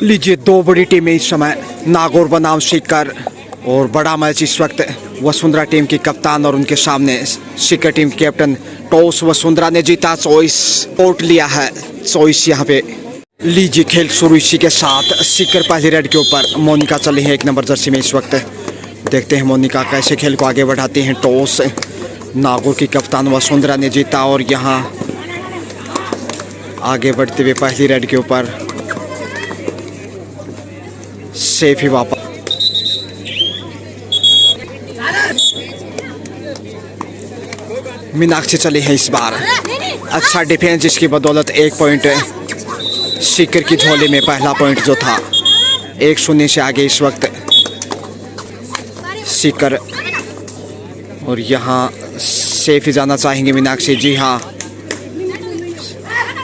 लीजिए दो बड़ी टीमें इस समय, नागौर बनाम सीकर। और बड़ा मैच इस वक्त वसुंधरा टीम की कप्तान और उनके सामने सीकर टीम के कैप्टन। टॉस वसुंधरा ने जीता, चॉइस पोर्ट लिया है, चॉइस यहाँ पे। लीजिए खेल शुरू इसी के साथ। सीकर पहली रेड के ऊपर, मोनिका चली है 1 नंबर जर्सी में इस वक्त। देखते हैं मोनिका कैसे खेल को आगे बढ़ाती हैं। टॉस नागौर की कप्तान वसुंधरा ने जीता और यहाँ आगे बढ़ते हुए पहली रेड के ऊपर सेफ ही वापस। मीनाक्षी चली है इस बार, अच्छा डिफेंस जिसकी बदौलत 1 पॉइंट सीकर की झोली में। पहला पॉइंट जो था 1-0 से आगे इस वक्त सीकर। और यहाँ सेफ ही जाना चाहेंगे मीनाक्षी। जी हाँ,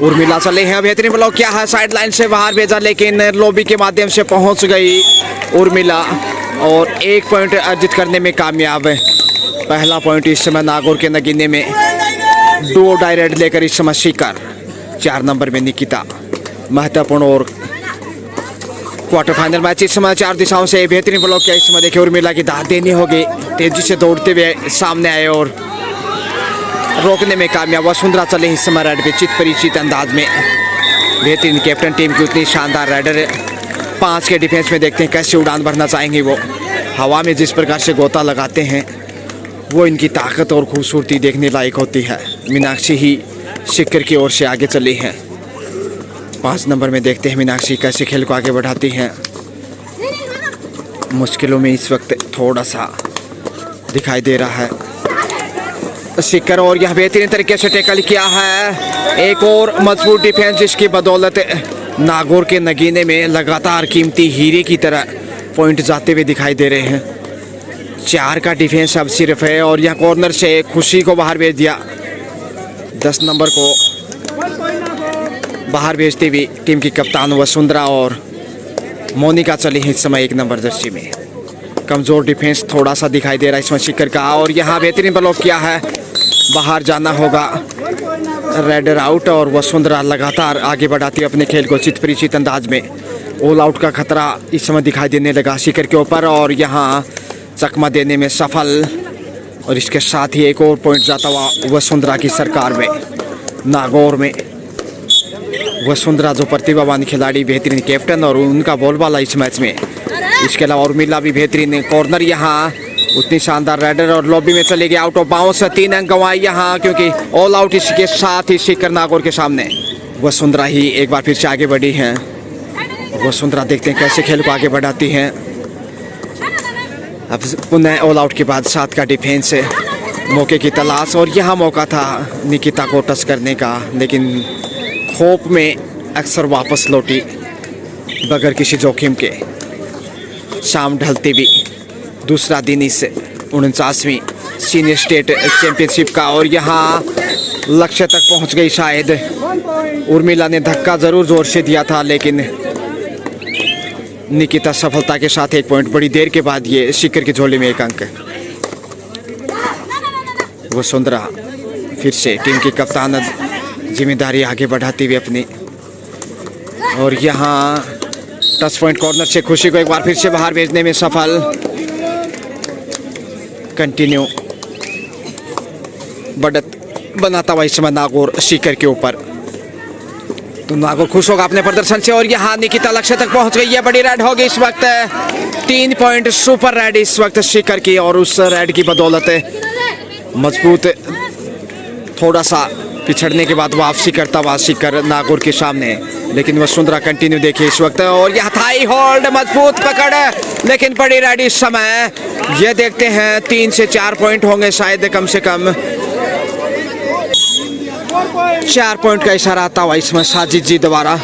उर्मिला चले हैं, बेहतरीन ब्लॉक किया है, साइड लाइन से बाहर भेजा लेकिन लॉबी के माध्यम से पहुंच गई उर्मिला और 1 पॉइंट अर्जित करने में कामयाब है। पहला पॉइंट इस समय नागौर के नगीने में। 2 डायरेक्ट लेकर इस समय सीकर। 4 नंबर में निकिता। महत्वपूर्ण और क्वार्टर फाइनल मैच इस समय 4 दिशाओं से। बेहतरीन ब्लॉक किया इस समय, देखिए उर्मिला की दाद देनी होगी। तेजी से दौड़ते हुए सामने आए और रोकने में कामयाब। वसुंधरा चले इस समय रेड पे चित परिचित अंदाज में। बेहतरीन कैप्टन टीम की उतनी शानदार राइडर। 5 के डिफेंस में देखते हैं कैसे उड़ान भरना चाहेंगे वो। हवा में जिस प्रकार से गोता लगाते हैं वो इनकी ताकत और खूबसूरती देखने लायक होती है। मीनाक्षी ही सीकर की ओर से आगे चली हैं। 5 नंबर में देखते हैं मीनाक्षी कैसे खेल को आगे बढ़ाती हैं। मुश्किलों में इस वक्त थोड़ा सा दिखाई दे रहा है सीकर। और यह बेहतरीन तरीके से टैकल किया है। एक और मजबूत डिफेंस जिसकी बदौलत नागौर के नगीने में लगातार कीमती हीरे की तरह पॉइंट जाते हुए दिखाई दे रहे हैं। 4 का डिफेंस अब सिर्फ है और यह कॉर्नर से खुशी को बाहर भेज दिया। 10 नंबर को बाहर भेजती हुई टीम की कप्तान वसुंधरा और मोनिका चली है इस समय 1 नंबर जर्सी में। कमज़ोर डिफेंस थोड़ा सा दिखाई दे रहा है इसमें सीकर का। और यहाँ बेहतरीन ब्लॉक किया है, बाहर जाना होगा। रेडर आउट और वसुंधरा लगातार आगे बढ़ाती है अपने खेल को चित परिचित अंदाज में। ऑल आउट का खतरा इस समय दिखाई देने लगा सीकर के ऊपर और यहाँ चकमा देने में सफल। और इसके साथ ही एक और पॉइंट जाता हुआ वसुंधरा की सरकार में। नागौर में वसुंधरा जो प्रतिभावान खिलाड़ी, बेहतरीन कैप्टन और उनका बोलबाला इस मैच में। इसके अलावा उर्मिला भी बेहतरीन कॉर्नर, यहाँ उतनी शानदार राइडर और लॉबी में चले गए। आउट ऑफ बाउंस 3 अंक गंवाए यहाँ क्योंकि ऑल आउट इसके साथ ही सीकर नागौर के सामने। वसुंधरा ही एक बार फिर से आगे बढ़ी हैं। वसुंधरा देखते हैं कैसे खेल को आगे बढ़ाती हैं। अब पुनः ऑल आउट के बाद 7 का डिफेंस है, मौके की तलाश। और यहाँ मौका था निकिता को टच करने का लेकिन खोप में अक्सर वापस लौटी बगैर किसी जोखिम के। शाम ढलती भी दूसरा दिन इस 49वीं सीनियर स्टेट चैंपियनशिप का। और यहाँ लक्ष्य तक पहुँच गई शायद। उर्मिला ने धक्का ज़रूर जोर से दिया था लेकिन निकिता सफलता के साथ 1 पॉइंट। बड़ी देर के बाद ये सीकर की झोली में 1 अंक। वसुंधरा फिर से टीम की कप्तान जिम्मेदारी आगे बढ़ाती हुई अपनी। और यहाँ टच पॉइंट कॉर्नर से खुशी को एक बार फिर से बाहर भेजने में सफल। कंटिन्यू बढ़त बनाता हुआ इस समय नागौर सीकर के ऊपर। तो नागौर खुश होगा अपने प्रदर्शन से। और यहाँ निकिता लक्ष्य तक पहुंच गई है, बड़ी रेड होगी इस वक्त। 3 पॉइंट सुपर रेड इस वक्त सीकर की। और उस रेड की बदौलत मजबूत थोड़ा सा पिछड़ने के बाद वापसी करता हुआ सीकर नागौर के सामने। लेकिन वसुंधरा कंटिन्यू देखिए इस वक्त। और यहाँ थाई होल्ड, मजबूत पकड़ लेकिन बड़ी रेड इस समय। ये देखते हैं 3 से 4 पॉइंट होंगे शायद, कम से कम 4 पॉइंट का इशारा आता हुआ इसमें साजिद जी द्वारा।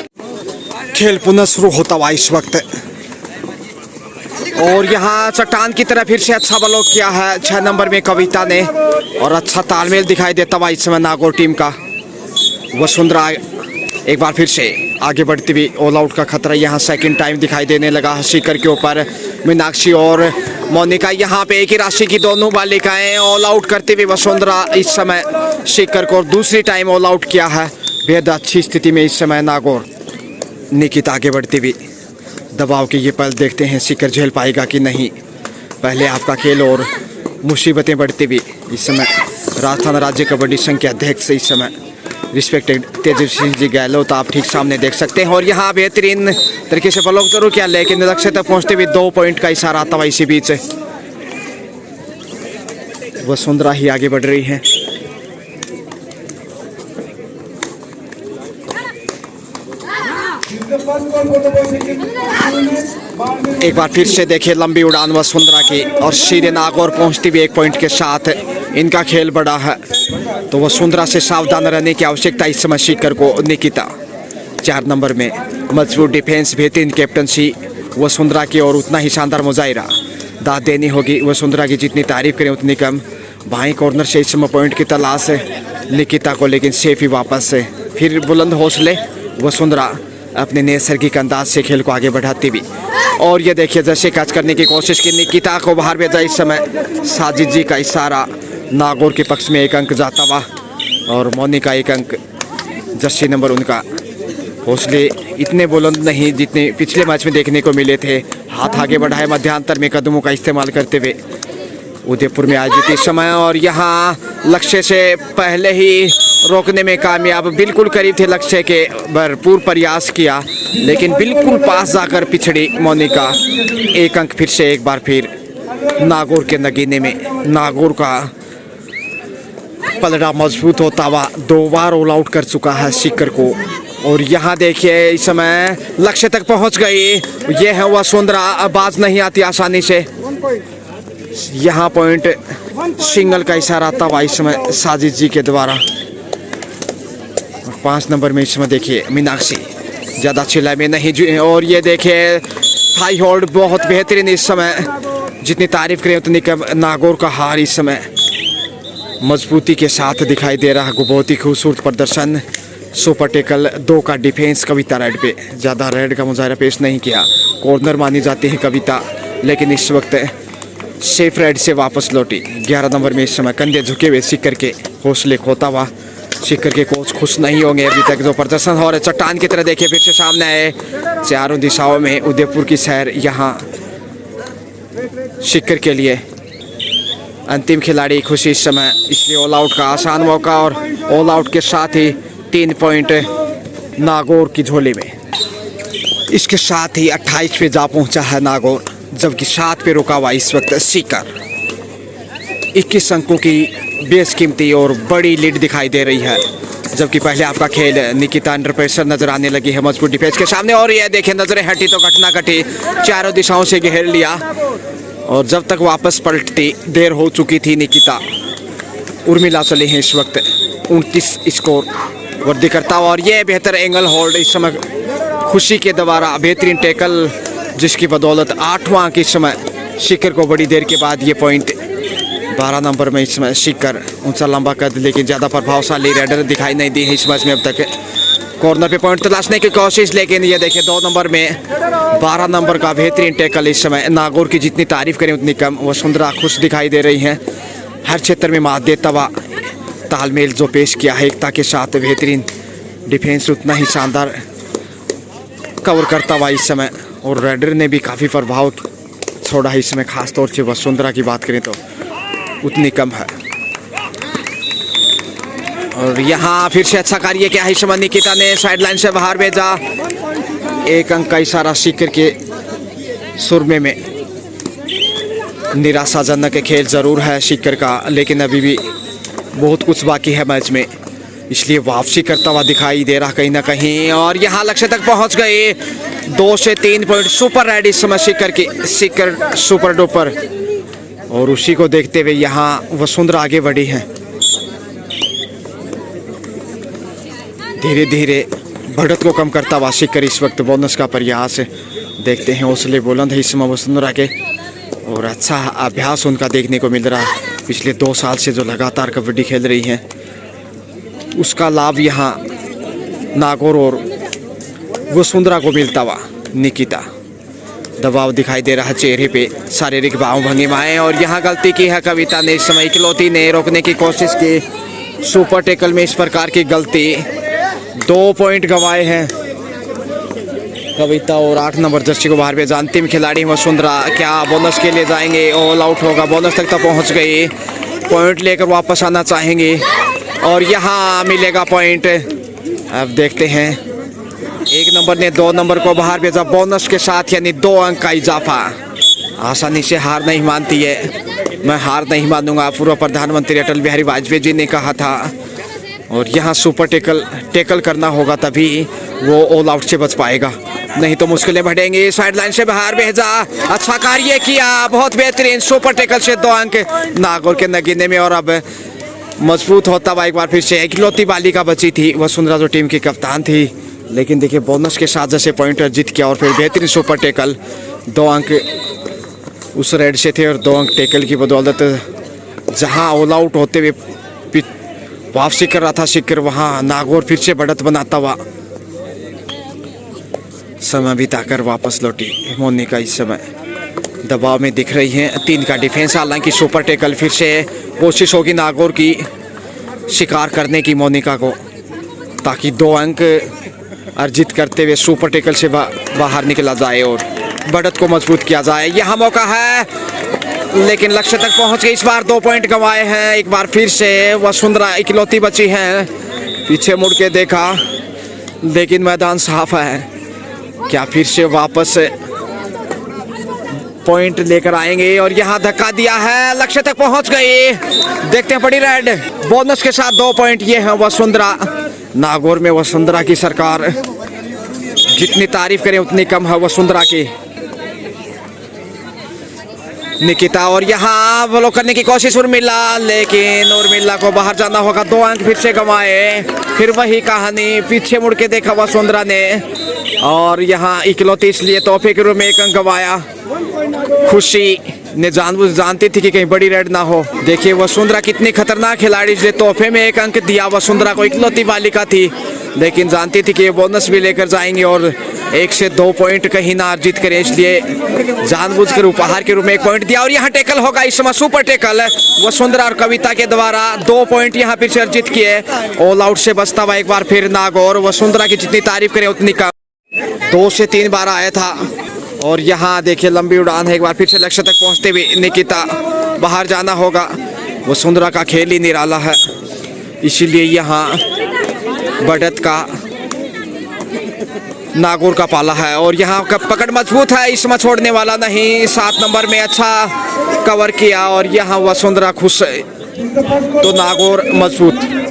खेल पुनः शुरू होता हुआ इस वक्त। और यहाँ चट्टान की तरह फिर से अच्छा ब्लॉक किया है 6 नंबर में कविता ने। और अच्छा तालमेल दिखाई देता हुआ इस समय नागौर टीम का। वसुंधरा एक बार फिर से आगे बढ़ती हुई। ऑल आउट का खतरा यहाँ सेकंड टाइम दिखाई देने लगा सीकर के ऊपर। मीनाक्षी और मोनिका यहाँ पे एक ही राशि की दोनों बालिकाएं ऑल आउट करते हुए। वसुंधरा इस समय सीकर को दूसरी टाइम ऑल आउट किया है। बेहद अच्छी स्थिति में इस समय नागौर। निकिता आगे बढ़ती हुई दबाव के ये पल देखते हैं शिखर झेल पाएगा कि नहीं। पहले आपका खेल और मुसीबतें बढ़ती हुई इस समय राजस्थान राज्य कबड्डी संघ के अध्यक्ष इस समय रिस्पेक्टेड तेजस्वी जी गहलोत आप ठीक सामने देख सकते हैं। और यहाँ बेहतरीन तरीके से ब्लॉक जरूर किया, लेकिन लक्ष्य तक पहुँचते हुए 2 पॉइंट का इशारा आता हुआ इसी बीच वसुंधरा ही आगे बढ़ रही है। एक बार फिर से देखिए लंबी उड़ान वसुंधरा की और सीधे नागौर पहुंचती हुई 1 पॉइंट के साथ इनका खेल बड़ा है, तो वसुंधरा से सावधान रहने की आवश्यकता इस समय शिखर को। निकिता 4 नंबर में मजबूत डिफेंस, बेहतरीन कैप्टनसी वसुंधरा की और उतना ही शानदार मुजाहिरा दाद देनी होगी वसुंधरा की, जितनी तारीफ करें उतनी कम। बाएं कॉर्नर से इस समय पॉइंट की तलाश है निकिता को, लेकिन सेफ ही वापस है। फिर बुलंद हौसले वसुंधरा अपने नैसर्गिक अंदाज से खेल को आगे बढ़ाती हुई। और ये देखिए जैसे कैच करने की कोशिश की, निकिता को बाहर भेजा इस समय। साजिद जी का इशारा नागौर के पक्ष में 1 अंक जाता हुआ और मोनिका 1 अंक। जर्सी नंबर उनका हौसले इतने बुलंद नहीं जितने पिछले मैच में देखने को मिले थे। हाथ आगे बढ़ाए मध्यांतर में कदमों का इस्तेमाल करते हुए उदयपुर में आयोजित इस समय। और यहाँ लक्ष्य से पहले ही रोकने में कामयाब, बिल्कुल करीब थे लक्ष्य के, भरपूर प्रयास किया लेकिन बिल्कुल पास जाकर पिछड़ी मोनिका। 1 अंक फिर से एक बार फिर नागौर के नगीने में। नागौर का पलड़ा मजबूत होता हुआ 2 बार ऑल आउट कर चुका है शिखर को। और यहाँ देखिए इस समय लक्ष्य तक पहुँच गई, ये है वसुंधरा, बाज नहीं आती आसानी से। यहाँ पॉइंट सिंगल का इशारा आता हुआ इस समय साजिद जी के द्वारा। 5 नंबर में इस समय देखिए मीनाक्षी ज़्यादा चिल्लाए में नहीं। और ये देखिए हाई होल्ड बहुत बेहतरीन इस समय, जितनी तारीफ करें उतनी कम। नागौर का हार इस समय मजबूती के साथ दिखाई दे रहा है, बहुत ही खूबसूरत प्रदर्शन। सुपर टेकल 2 का डिफेंस कविता रेड पे, ज़्यादा रेड का मुजाहिरा पेश नहीं किया। कॉर्नर मानी जाती है कविता, लेकिन इस वक्त सेफ रेड से वापस लौटी। 11 नंबर में इस समय कंधे झुके हुए शिखर के हौसले खोता हुआ। शिखर के कोच खुश नहीं होंगे अभी तक जो प्रदर्शन हो रहा है। चट्टान की तरह देखिए फिर से सामने आए, चारों दिशाओं में उदयपुर की सैर। यहाँ शिखर के लिए अंतिम खिलाड़ी खुशी इस समय, इसलिए ऑल आउट का आसान मौका। और ऑल आउट के साथ ही 3 पॉइंट नागौर की झोली में। इसके साथ ही 28 पे जा पहुंचा है नागौर, जबकि 7 पे रुका हुआ इस वक्त शिखर। 21 अंकों की बेशकीमती और बड़ी लीड दिखाई दे रही है, जबकि पहले आपका खेल निकिता अंडर प्रेशर नजर आने लगी है मजबूत डिफेंस के सामने। और ये देखें नजरें हटी तो घटना घटी, चारों दिशाओं से घेर लिया और जब तक वापस पलटती देर हो चुकी थी। निकिता उर्मिला चली है इस वक्त 29 स्कोर वर्दी करता हुआ। और ये बेहतर एंगल होल्ड इस समय खुशी के द्वारा, बेहतरीन टैकल जिसकी बदौलत 8वां अंक इस समय शिखर को बड़ी देर के बाद ये पॉइंट। 12 नंबर में इस समय शिखर, ऊंचा लंबा कद लेकिन ज़्यादा प्रभावशाली रेडर दिखाई नहीं दी है इस मैच में अब तक। कॉर्नर पे पॉइंट तलाशने की कोशिश, लेकिन ये देखिए 2 नंबर में 12 नंबर का बेहतरीन टैकल इस समय। नागौर की जितनी तारीफ करें उतनी कम। वसुंधरा खुश दिखाई दे रही हैं, हर क्षेत्र में मात देता हुआ तालमेल जो पेश किया है एकता के साथ। बेहतरीन डिफेंस उतना ही शानदार कवर करता हुआ इस समय। और रेडर ने भी काफ़ी प्रभाव छोड़ा है इस समय, खासतौर से वसुंधरा की बात करें तो उतनी कम है। और यहाँ फिर से अच्छा कार्य किया है इस समय, निकिता ने साइडलाइन से बाहर भेजा। 1 अंक का इशारा शिखर के सुरमे में। निराशाजनक खेल जरूर है शिखर का, लेकिन अभी भी बहुत कुछ बाकी है मैच में, इसलिए वापसी करता हुआ दिखाई दे रहा कहीं ना कहीं। और यहाँ लक्ष्य तक पहुँच गए, 2 से 3 पॉइंट सुपर रेड इस समय शिखर की। शिखर सुपर डुपर, और उसी को देखते हुए यहाँ वसुंधरा आगे बढ़ी है। धीरे धीरे बढ़त को कम करता हुआ शिखर इस वक्त बोनस का प्रयास देखते हैं। हौसले बुलंद है इस समय वसुंधरा के, और अच्छा अभ्यास उनका देखने को मिल रहा है। पिछले 2 साल से जो लगातार कबड्डी खेल रही हैं, उसका लाभ यहाँ नागौर और वसुंधरा को मिलता हुआ। निकिता दबाव दिखाई दे रहा है चेहरे पे, शारीरिक भाव भंगिमाएं। और यहाँ गलती की है कविता ने इस समय, इकलौती ने रोकने की कोशिश की। सुपर टैकल में इस प्रकार की गलती, 2 पॉइंट गंवाए हैं। कविता और 8 नंबर जर्सी को बाहर भेजा। अंतिम खिलाड़ी वसुंधरा क्या बोनस के लिए जाएंगे, ऑल आउट होगा, बोनस तक तो पहुंच गई, पॉइंट लेकर वापस आना चाहेंगे और यहाँ मिलेगा पॉइंट। अब देखते हैं, 1 नंबर ने 2 नंबर को बाहर भेजा बोनस के साथ, यानी 2 अंक का इजाफा। आसानी से हार नहीं मानती है, मैं हार नहीं मानूंगा, पूर्व प्रधानमंत्री अटल बिहारी वाजपेयी जी ने कहा था। और यहाँ सुपर टेकल करना होगा तभी वो ऑल आउट से बच पाएगा, नहीं तो मुश्किलें बढ़ेंगी। साइड लाइन से बाहर भेजा, अच्छा कार्य किया, बहुत बेहतरीन, सुपर टेकल से 2 अंक नागौर के नगीने में। और अब मजबूत होता हुआ एक बार फिर से इकलौती बालिका बची थी वसुंधरा जो टीम की कप्तान थी, लेकिन देखिए बोनस के साथ जैसे पॉइंट जीत किया और फिर बेहतरीन सुपर टेकल, 2 अंक उस रेड से थे और 2 अंक टेकल की बदौलत। जहां ऑल आउट होते हुए वापसी कर रहा था शिखर, वहां नागौर फिर से बढ़त बनाता हुआ समय बिताकर वापस लौटी मोनिका। इस समय दबाव में दिख रही हैं, 3 का डिफेंस, हालांकि सुपर टेकल फिर से कोशिश होगी नागौर की शिकार करने की मोनिका को, ताकि 2 अंक अर्जित करते हुए सुपर टेकल से बाहर निकला जाए और बढ़त को मजबूत किया जाए। यहाँ मौका है, लेकिन लक्ष्य तक पहुंच गई, इस बार 2 पॉइंट गंवाए हैं। एक बार फिर से वसुंधरा इकलौती बची है, पीछे मुड़ के देखा लेकिन मैदान साफ है, क्या फिर से वापस पॉइंट लेकर आएंगे। और यहाँ धक्का दिया है, लक्ष्य तक पहुंच गई, देखते हैं बड़ी रेड, बोनस के साथ 2 पॉइंट ये है वसुंधरा। नागौर में वसुंधरा की सरकार, जितनी तारीफ करें उतनी कम है वसुंधरा की। निकिता और यहाँ ब्लॉक करने की कोशिश उर्मिला, लेकिन उर्मिला को बाहर जाना होगा, 2 अंक फिर से गंवाए, फिर वही कहानी, पीछे मुड़ के देखा वसुंधरा ने और यहाँ इकलौती इसलिए तोहफे के रूप में 1 अंक गंवाया। खुशी ने जानती थी कि कहीं बड़ी रेड ना हो। देखिए वसुंधरा कितनी खतरनाक खिलाड़ी, जिसे तोहफे में 1 अंक दिया वसुंधरा को, इकलौती बालिका थी, लेकिन जानती थी कि ये बोनस भी लेकर जाएंगे और 1 से 2 पॉइंट कहीं ना अर्जित करें, इसलिए जानबूझकर उपहार के रूप में 1 पॉइंट दिया। और यहाँ टेकल होगा, इस समय सुपर टेकल वसुंधरा और कविता के द्वारा 2 पॉइंट यहाँ फिर से अर्जित किए। ऑल आउट से बचता हुआ एक बार फिर नागौर, वसुंधरा की जितनी तारीफ करें उतनी कम, 2 से 3 बार आया था। और यहाँ देखिए लंबी उड़ान है, एक बार फिर से लक्ष्य तक पहुँचते हुए निकिता, बाहर जाना होगा, वसुंधरा का खेल ही निराला है, इसीलिए यहाँ बढ़त का नागौर का पाला है। और यहाँ का पकड़ मजबूत है, इस समय छोड़ने वाला नहीं, 7 नंबर में अच्छा कवर किया और यहाँ वसुंधरा खुश है तो नागौर मजबूत।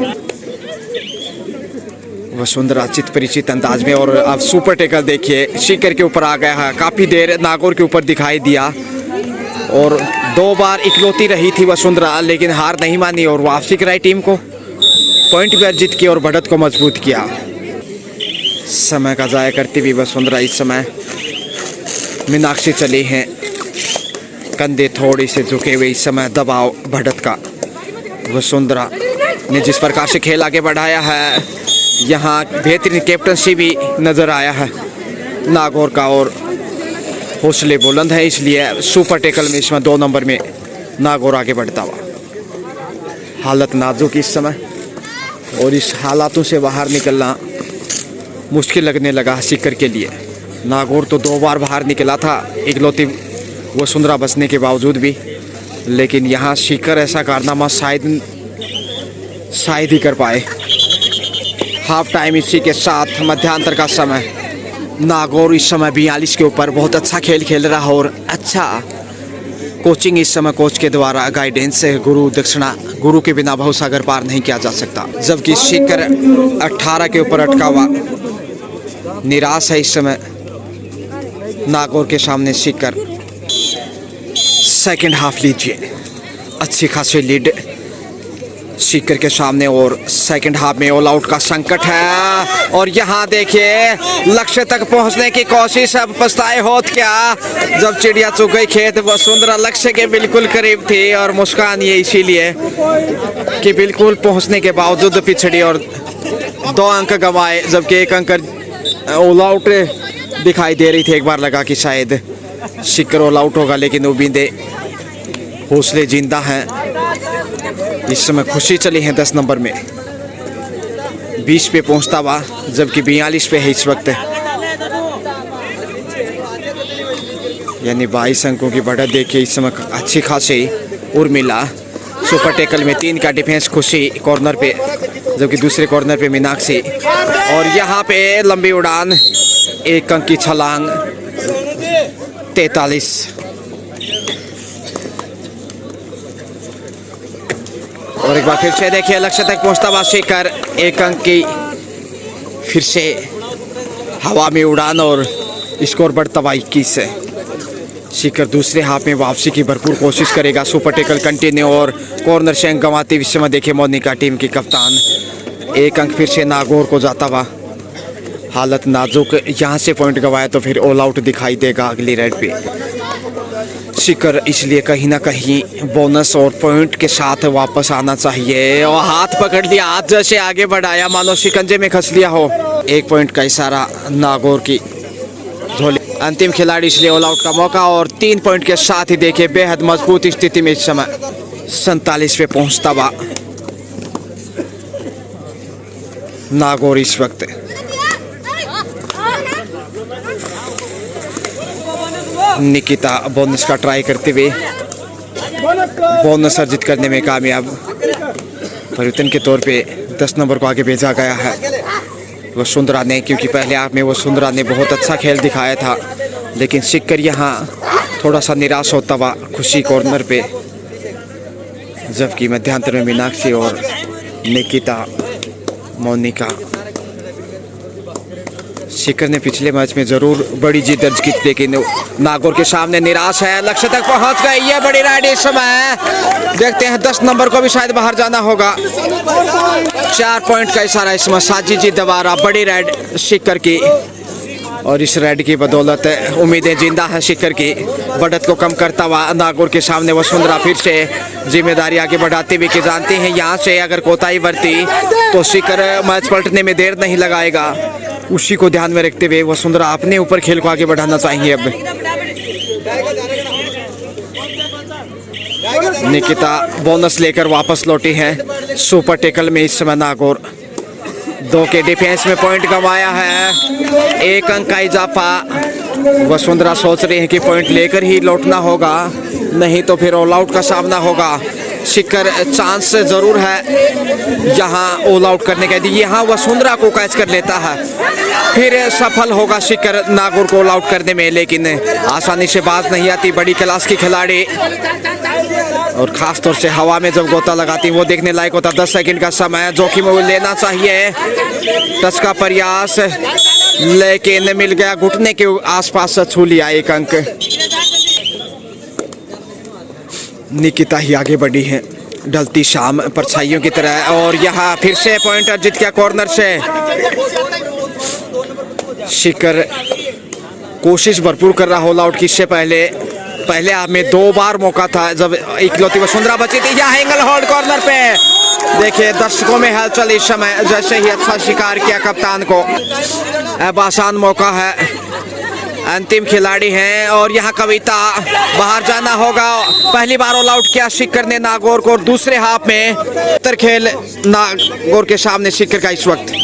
वसुंधरा चित परिचित अंदाज में, और अब सुपर टेकल देखिए शिखर के ऊपर आ गया है, काफ़ी देर नागौर के ऊपर दिखाई दिया और 2 बार इकलौती रही थी वसुंधरा, लेकिन हार नहीं मानी और वापसी कराई टीम को, पॉइंट भी अर्जित किया और बढ़त को मजबूत किया। समय का जाया करती हुई वसुंधरा इस समय मीनाक्षी चली हैं, कंधे थोड़े से झुके हुए, इस समय दबाव बढ़त का। वसुंधरा ने जिस प्रकार से खेल आगे बढ़ाया है, यहाँ बेहतरीन कैप्टनसी भी नज़र आया है नागौर का और हौसले बुलंद है, इसलिए सुपर टेकल में इसमें 2 नंबर में नागौर आगे बढ़ता हुआ। हालत नाजुक इस समय और इस हालातों से बाहर निकलना मुश्किल लगने लगा शिखर के लिए। नागौर तो 2 बार बाहर निकला था इकलौती वसुंधरा बचने के बावजूद भी, लेकिन यहाँ शिखर ऐसा कारनामा शायद ही कर पाए। हाफ टाइम इसी के साथ मध्यांतर का समय, नागौर इस समय 42 के ऊपर बहुत अच्छा खेल खेल रहा और अच्छा कोचिंग इस समय कोच के द्वारा गाइडेंस है, गुरु के बिना भवसागर पार नहीं किया जा सकता। जबकि शिखर 18 के ऊपर अटका हुआ निराश है इस समय नागौर के सामने शिखर। सेकंड हाफ लीजिए, अच्छी खासी लीड शिखर के सामने और सेकंड हाफ में ऑल आउट का संकट है। और यहाँ देखिए लक्ष्य तक पहुँचने की कोशिश, अब पछताए होत क्या जब चिड़िया चुग गई खेत। वसुंधरा लक्ष्य के बिल्कुल करीब थी और मुस्कान ये इसीलिए कि बिल्कुल पहुँचने के बावजूद पिछड़ी और 2 अंक गंवाए, जबकि 1 अंक ऑल आउट दिखाई दे रही थी। एक बार लगा कि शायद शिखर ऑल आउट होगा, लेकिन उम्मीदें हौसले जिंदा हैं। इस समय खुशी चली है 10 नंबर में, 20 पे पहुंचता हुआ, जबकि 42 पे है इस वक्त। यानी 22 अंकों की बढ़त देखिए इस समय अच्छी खासी। उर्मिला सुपर टेकल में 3 का डिफेंस, खुशी कॉर्नर पे, जबकि दूसरे कॉर्नर पे मीनाक्षी। और यहाँ पे लंबी उड़ान, 1 अंक की छलांग, 43। और एक बार फिर से देखिए लक्ष्य तक पहुंचता हुआ शिखर, 1 अंक की फिर से हवा में उड़ान और स्कोर बढ़ता हुआ 21 है। शिखर दूसरे हाफ में वापसी की भरपूर कोशिश करेगा। सुपर टेकल कंटिन्यू और कॉर्नर से अंक गंवाते हुए समय देखिए मोनिका टीम की कप्तान। 1 अंक फिर से नागौर को जाता हुआ, हालत नाजुक। यहाँ से पॉइंट गंवाया तो फिर ऑल आउट दिखाई देगा अगली रेड पे। शिखर इसलिए कहीं ना कहीं बोनस और पॉइंट के साथ वापस आना चाहिए। और हाथ पकड़ लिया, हाथ जैसे आगे बढ़ाया मानो शिकंजे में फंस लिया हो। 1 पॉइंट का इशारा नागौर की झोली। अंतिम खिलाड़ी इसलिए ऑल आउट का मौका और 3 पॉइंट के साथ ही देखिए बेहद मजबूत स्थिति में इस समय 47 पे पहुंचता हुआ नागौर इस वक्त। निकिता बोनस का ट्राई करते हुए बोनस अर्जित करने में कामयाब। परिवर्तन के तौर पे 10 नंबर को आगे भेजा गया है वसुंधरा ने, क्योंकि पहले हाफ में वसुंधरा ने बहुत अच्छा खेल दिखाया था। लेकिन शिखर यहाँ थोड़ा सा निराश होता हुआ खुशी कॉर्नर पे, जबकि मध्यांतर में मीनाक्षी और निकिता, मोनिका। शिखर ने पिछले मैच में जरूर बड़ी जीत दर्ज की, लेकिन नागौर के सामने निराश है। लक्ष्य तक पहुंच गई, ये बड़ी राइड इस समय। देखते हैं 10 नंबर को भी शायद बाहर जाना होगा। 4 पॉइंट का इशारा इसमें साजी जी दोबारा बड़ी राइड शिखर की। और इस राइड की बदौलत उम्मीदें जिंदा है शिखर की। बढ़त को कम करता हुआ नागौर के सामने वसुंधरा फिर से जिम्मेदारी आगे बढ़ाते हुए कि जानते हैं यहाँ से अगर कोताही बरती तो शिखर मैच पलटने में देर नहीं लगाएगा। उसी को ध्यान में रखते हुए वसुंधरा अपने ऊपर खेल को आगे बढ़ाना चाहिए। अब निकिता बोनस लेकर वापस लौटी है सुपर टेकल में इस समय नागौर। 2 के डिफेंस में पॉइंट गंवाया है, 1 अंक का इजाफा। वसुंधरा सोच रहे हैं कि पॉइंट लेकर ही लौटना होगा, नहीं तो फिर ऑल आउट का सामना होगा। शिखर चांस जरूर है यहाँ ऑल आउट करने का, यदि यहाँ वसुंधरा को कैच कर लेता है फिर सफल होगा शिखर नागौर को ऑल आउट करने में। लेकिन आसानी से बात नहीं आती, बड़ी क्लास की खिलाड़ी और खास तौर से हवा में जब गोता लगाती वो देखने लायक होता। 10 सेकंड का समय जोखिम वो लेना चाहिए। टच का प्रयास लेकिन मिल गया, घुटने के आसपास छू लिया 1 अंक। निकिता ही आगे बढ़ी है ढलती शाम परछाइयों की तरह। और यहाँ फिर से पॉइंट अर्जित किया कॉर्नर से। शिखर कोशिश भरपूर कर रहा ऑल आउट की। इससे पहले आप में 2 बार मौका था जब इकलौती वसुंधरा बची थी। यहाँ एंगल होल्ड कॉर्नर पे देखिए दर्शकों में हलचल इस समय। जैसे ही अच्छा शिकार किया कप्तान को, अब आसान मौका है। अंतिम खिलाड़ी हैं और यहाँ कविता बाहर जाना होगा। पहली बार ऑल आउट किया शिखर ने नागौर को। दूसरे हाफ में बेहतर खेल नागौर के सामने शिखर का इस वक्त।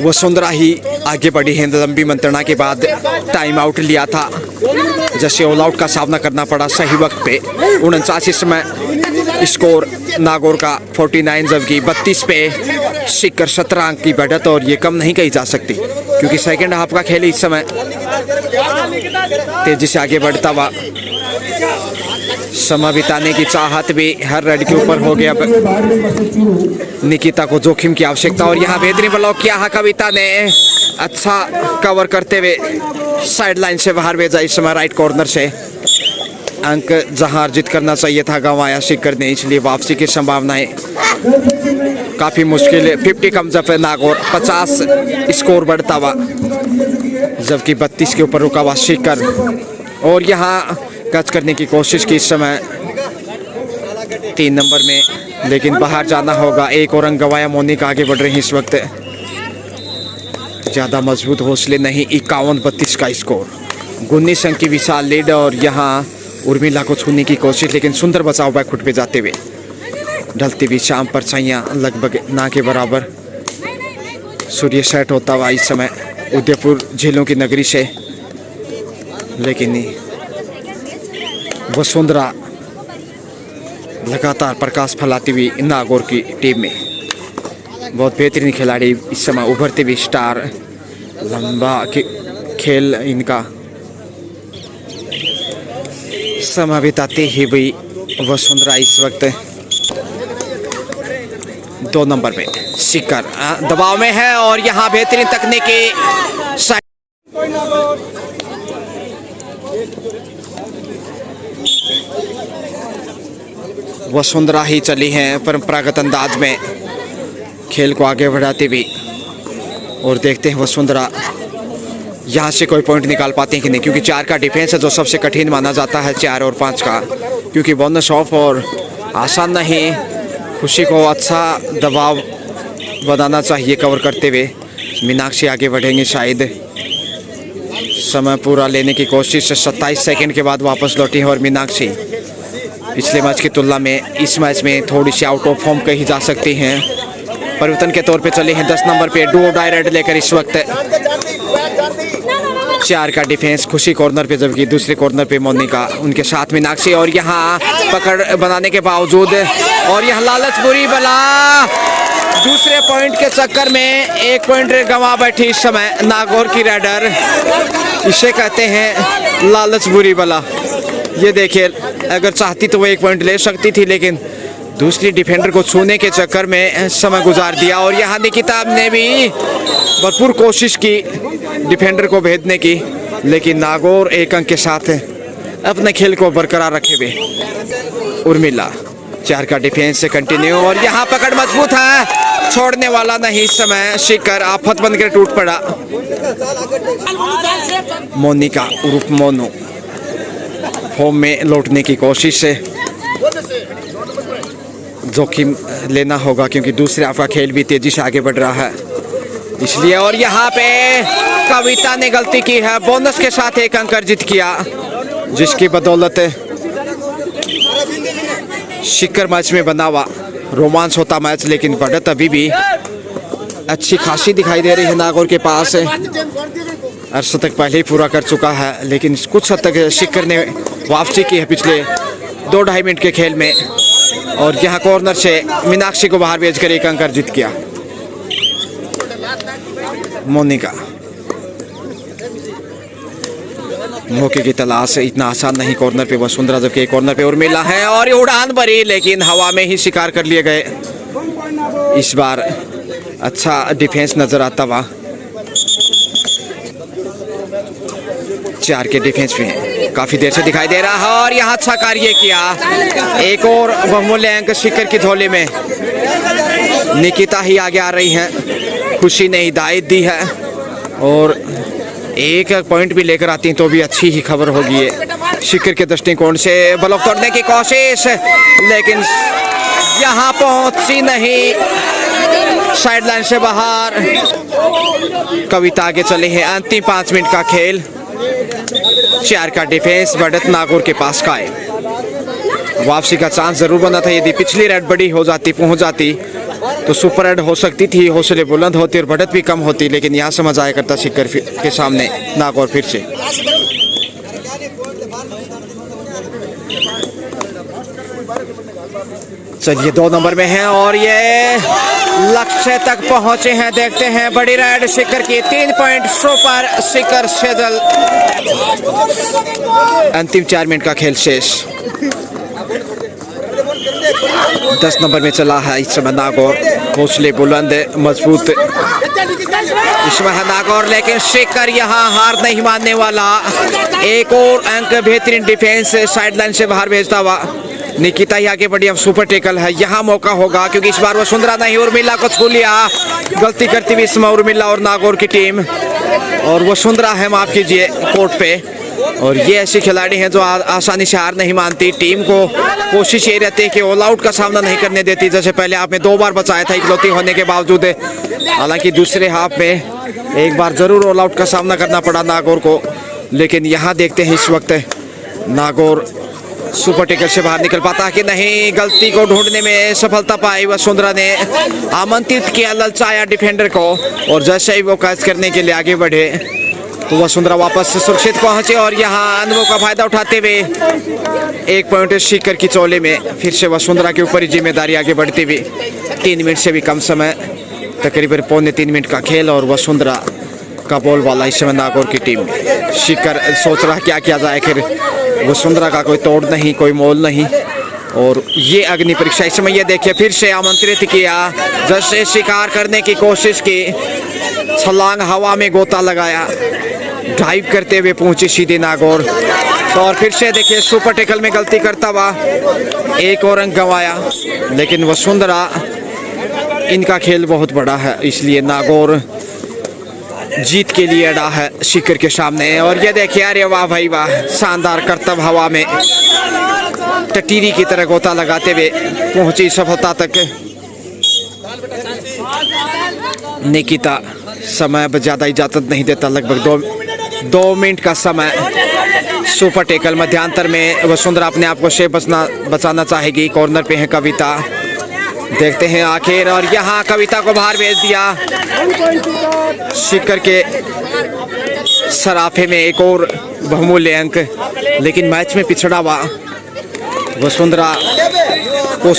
वसुंधरा ही आगे बढ़ी है। लंबी मंत्रणा के बाद टाइम आउट लिया था, जैसे ऑल आउट का सामना करना पड़ा सही वक्त पे। 49 में स्कोर नागौर का 49, जबकि 32 पे शिखर 17 अंक की बढ़त। और ये कम नहीं कही जा सकती, क्योंकि सेकंड हाफ का खेल इस समय तेजी से आगे बढ़ता हुआ समय बिताने की चाहत भी हर रेड के ऊपर हो गया। अब निकिता को जोखिम की आवश्यकता। और यहाँ बेहतरीन ब्लॉक किया है कविता ने, अच्छा कवर करते हुए साइड लाइन से बाहर भेजा इस समय राइट कॉर्नर से। अंक जहां अर्जित करना चाहिए था गंवाया शिखर ने, इसलिए वापसी की संभावनाएं काफ़ी मुश्किल है। 50 कम जब नागौर, 50 स्कोर बढ़ता हुआ, जबकि 32 के ऊपर रुका हुआ शिखर। और यहाँ कैच करने की कोशिश की इस समय 3 नंबर में, लेकिन बाहर जाना होगा। 1 और अंक गंवाया। मोनिका आगे बढ़ रही है इस वक्त, ज़्यादा मजबूत हौसले नहीं। 51-32 का स्कोर, 19 अंक की विशाल लीड। और यहाँ उर्मिला को छूने की कोशिश, लेकिन सुंदर बचाव बैक फुट पे जाते हुए। ढलती हुई शाम परछाइयाँ लगभग ना के बराबर। सूर्य सेट होता हुआ इस समय उदयपुर झीलों की नगरी से, लेकिन वसुंधरा लगातार प्रकाश फैलाती हुई नागौर की टीम में। बहुत बेहतरीन खिलाड़ी इस समय उभरते हुए स्टार। लंबा खेल इनका समय बिताते ही हुई वसुंधरा इस वक्त 2 नंबर में। शिखर दबाव में है और यहाँ बेहतरीन तकनीकी वसुंधरा ही चली हैं परंपरागत अंदाज में खेल को आगे बढ़ाती हुई। और देखते हैं वसुंधरा यहाँ से कोई पॉइंट निकाल पाते हैं कि नहीं, क्योंकि 4 का डिफेंस है जो सबसे कठिन माना जाता है 4 और 5 का, क्योंकि बोनस ऑफ और आसान नहीं। खुशी को अच्छा दबाव बनाना चाहिए कवर करते हुए। मीनाक्षी आगे बढ़ेंगे शायद। समय पूरा लेने की कोशिश 27 सेकंड के बाद वापस लौटी है और मीनाक्षी पिछले मैच की तुलना में इस मैच में थोड़ी सी आउट ऑफ फॉर्म कही जा सकती हैं। परिवर्तन के तौर पे चले हैं 10 नंबर पे डुओ डायरेक्ट लेकर इस वक्त 4 का डिफेंस खुशी कॉर्नर पे, जबकि दूसरे कॉर्नर पे मोनिका, उनके साथ मीनाक्षी। और यहाँ पकड़ बनाने के बावजूद और यह लालच बुरी बला दूसरे पॉइंट के चक्कर में 1 पॉइंट गंवा बैठी इस समय नागौर की रेडर। इसे कहते हैं लालच बुरी बला। ये देखिए, अगर चाहती तो वो 1 पॉइंट ले सकती थी, लेकिन दूसरी डिफेंडर को छूने के चक्कर में समय गुजार दिया। और यहाँ निकिता ने भी भरपूर कोशिश की डिफेंडर को भेजने की, लेकिन नागौर 1 अंक के साथ अपने खेल को बरकरार रखे हुए। उर्मिला 4 का डिफेंस से कंटिन्यू और यहाँ पकड़ मजबूत है, छोड़ने वाला नहीं इस समय। शिखर आफत बनकर टूट पड़ा। मोनिका उर्फ मोनू फॉर्म में लौटने की कोशिश से जोखिम लेना होगा, क्योंकि दूसरे हाफ का खेल भी तेजी से आगे बढ़ रहा है इसलिए। और यहाँ पे कविता ने गलती की है, बोनस के साथ 1 अंक अर्जित किया, जिसकी बदौलत शिखर मैच में बना हुआ रोमांच होता मैच, लेकिन बढ़त अभी भी अच्छी खासी दिखाई दे रही है नागौर के पास। अर्धशतक पहले ही पूरा कर चुका है, लेकिन कुछ हद तक शिखर ने वापसी की है पिछले 2-2.5 मिनट के खेल में। और यहाँ कॉर्नर से मीनाक्षी को बाहर भेजकर 1 अंक अर्जित किया। मोनिका मौके की तलाश इतना आसान नहीं कॉर्नर पे वसुंधरा, जबकि कॉर्नर पे उर्मिला है और ये उड़ान भरी, लेकिन हवा में ही शिकार कर लिए गए। इस बार अच्छा डिफेंस नजर आता हुआ 4 के डिफेंस में काफी देर से दिखाई दे रहा है। और यहाँ अच्छा कार्य किया, एक और बहुमूल्य अंक शिखर की झोली में। निकिता ही आगे आ रही हैं, खुशी ने हिदायत दी है और 1 पॉइंट भी लेकर आती हैं तो भी अच्छी ही खबर होगी। शिखर के दृष्टिकोण से ब्लॉक तोड़ने की कोशिश, लेकिन यहाँ पहुंची नहीं, साइडलाइन से बाहर। कविता आगे चले हैं। अंतिम 5 मिनट का खेल, 4 का डिफेंस बढ़त नागौर के पास का है। वापसी का चांस जरूर बना था, यदि पिछली रेड बड़ी हो जाती, पहुंच जाती तो सुपर रेड हो सकती थी, हौसले बुलंद होती और बढ़त भी कम होती, लेकिन यहाँ समझ आया करता शिखर के सामने नागौर फिर से। चलिए 2 नंबर में हैं और ये लक्ष्य तक पहुंचे हैं। देखते हैं बड़ी राइड शिखर की 3 पॉइंट सुपर शिखर शेजल। अंतिम 4 मिनट का खेल शेष। 10 नंबर में चला है इस समय नागौर, हौसले बुलंद मजबूत इसमें है नागौर, लेकिन शिखर यहाँ हार नहीं मानने वाला। एक और अंक बेहतरीन डिफेंस साइडलाइन से बाहर भेजता हुआ निकिता ही आगे बढ़ी। अब सुपर टेकल है, यहाँ मौका होगा, क्योंकि इस बार वसुंधरा नहीं उर्मिला को छू लिया। गलती करती हुई इसमें उर्मिला और नागौर की टीम, और वसुंधरा है माफ कीजिए कोर्ट पे। और ये ऐसी खिलाड़ी हैं जो आसानी से हार नहीं मानती। टीम को कोशिश ये रहती है कि ऑल आउट का सामना नहीं करने देती, जैसे पहले आपने 2 बार बचाया था इकलौती होने के बावजूद। हालांकि दूसरे हाफ में एक बार जरूर ऑल आउट का सामना करना पड़ा नागौर को, लेकिन यहाँ देखते हैं इस वक्त नागौर सुपर टेकल से बाहर निकल पाता कि नहीं। गलती को ढूंढने में सफलता पाई वसुंधरा ने, आमंत्रित किया, ललचाया डिफेंडर को, और जैसे ही वो कैच करने के लिए आगे बढ़े तो वसुंधरा वापस सुरक्षित पहुंचे और यहाँ अनुभव का फायदा उठाते हुए 1 पॉइंट शिखर की चोले में फिर से वसुंधरा के ऊपर ही जिम्मेदारी आगे बढ़ती हुई। 3 मिनट से भी कम समय, तकरीबन पौने 3 मिनट का खेल और वसुंधरा का बॉल वाला इस समय नागौर की टीम। शिखर सोच रहा क्या किया जाए, आखिर वसुंधरा का कोई तोड़ नहीं, कोई मोल नहीं। और ये अग्नि परीक्षा इस समय ये देखिए फिर से आमंत्रित किया, जैसे शिकार करने की कोशिश की, छलांग हवा में गोता लगाया, ड्राइव करते हुए पहुंची सीधे नागौर। तो और फिर से देखिए सुपर टैकल में गलती करता हुआ 1 और अंक गंवाया। लेकिन वसुंधरा, इनका खेल बहुत बड़ा है, इसलिए नागौर जीत के लिए अड़ा है शिखर के सामने। और ये देखिए, अरे वाह भाई वाह, शानदार करतब हवा में टटीरी की तरह गोता लगाते हुए पहुंची सफलता तक निकिता। समय अब ज़्यादा इजाज़त नहीं देता, लगभग 2 मिनट का समय। सुपर टैकल मध्यांतर में वसुंधरा अपने आप को से बचाना चाहेगी। कॉर्नर पे है कविता, देखते हैं आखिर, और यहाँ कविता को बाहर भेज दिया। शिखर के सराफे में 1 और बहुमूल्य अंक, लेकिन मैच में पिछड़ा हुआ वसुंधरा को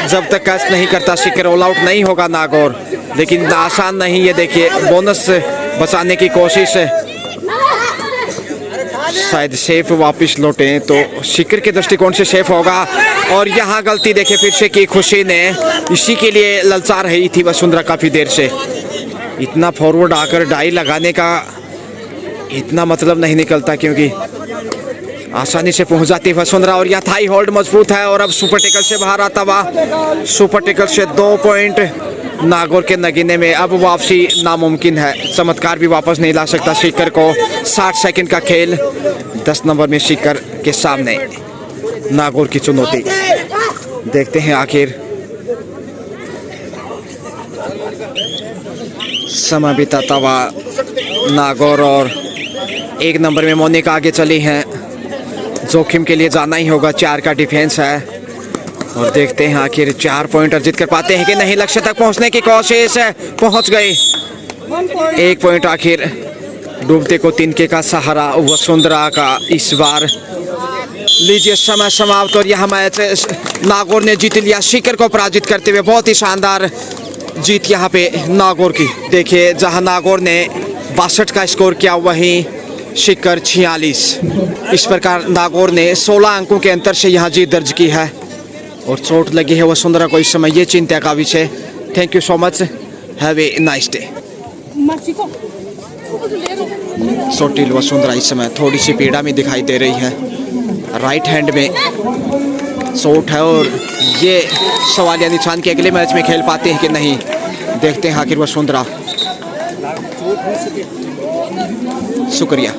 जब तक कैच नहीं करता शिखर ऑल आउट नहीं होगा नागौर। लेकिन आसान नहीं, ये देखिए बोनस बचाने की कोशिश है, शायद सेफ वापस लौटे तो शिखर के दृष्टिकोण से सेफ होगा। और यहाँ गलती देखे फिर से की खुशी ने, इसी के लिए ललचा रही थी वसुंधरा काफ़ी देर से। इतना फॉरवर्ड आकर डाई लगाने का इतना मतलब नहीं निकलता, क्योंकि आसानी से पहुंच जाती है वसुंधरा। और यह थाई होल्ड मजबूत है और अब सुपर टैकल से बाहर आता हुआ, सुपर टैकल से 2 पॉइंट नागौर के नगीने में। अब वापसी नामुमकिन है, चमत्कार भी वापस नहीं ला सकता शिखर को। 60 सेकंड का खेल, 10 नंबर में शिखर के सामने नागौर की चुनौती। देखते हैं आखिर समय बिताता हुआ नागौर। और 1 नंबर में मोनिका आगे चली हैं, जोखिम के लिए जाना ही होगा। 4 का डिफेंस है और देखते हैं आखिर 4 पॉइंट अर्जित कर पाते हैं कि नहीं। लक्ष्य तक पहुंचने की कोशिश है, पहुंच गए। 1 पॉइंट आखिर डूबते को तिनके का सहारा वसुंधरा का इस बार। लीजिए समय समाप्त और यह मैच नागौर ने जीत लिया शिखर को पराजित करते हुए। बहुत ही शानदार जीत यहाँ पे नागौर की। देखिए जहाँ नागौर ने 62 का स्कोर किया, वहीं शिखर 46। इस प्रकार नागौर ने 16 अंकों के अंतर से यहाँ जीत दर्ज की है। और चोट लगी है वसुंधरा को इस समय, ये चिंता का विषय। Thank you so much, have a nice day. सोटिल वसुंधरा इस समय थोड़ी सी पीड़ा में दिखाई दे रही है, राइट हैंड में चोट है और ये सवालिया निशान के अगले मैच में खेल पाते हैं कि नहीं। देखते हैं आखिर वसुंधरा। शुक्रिया।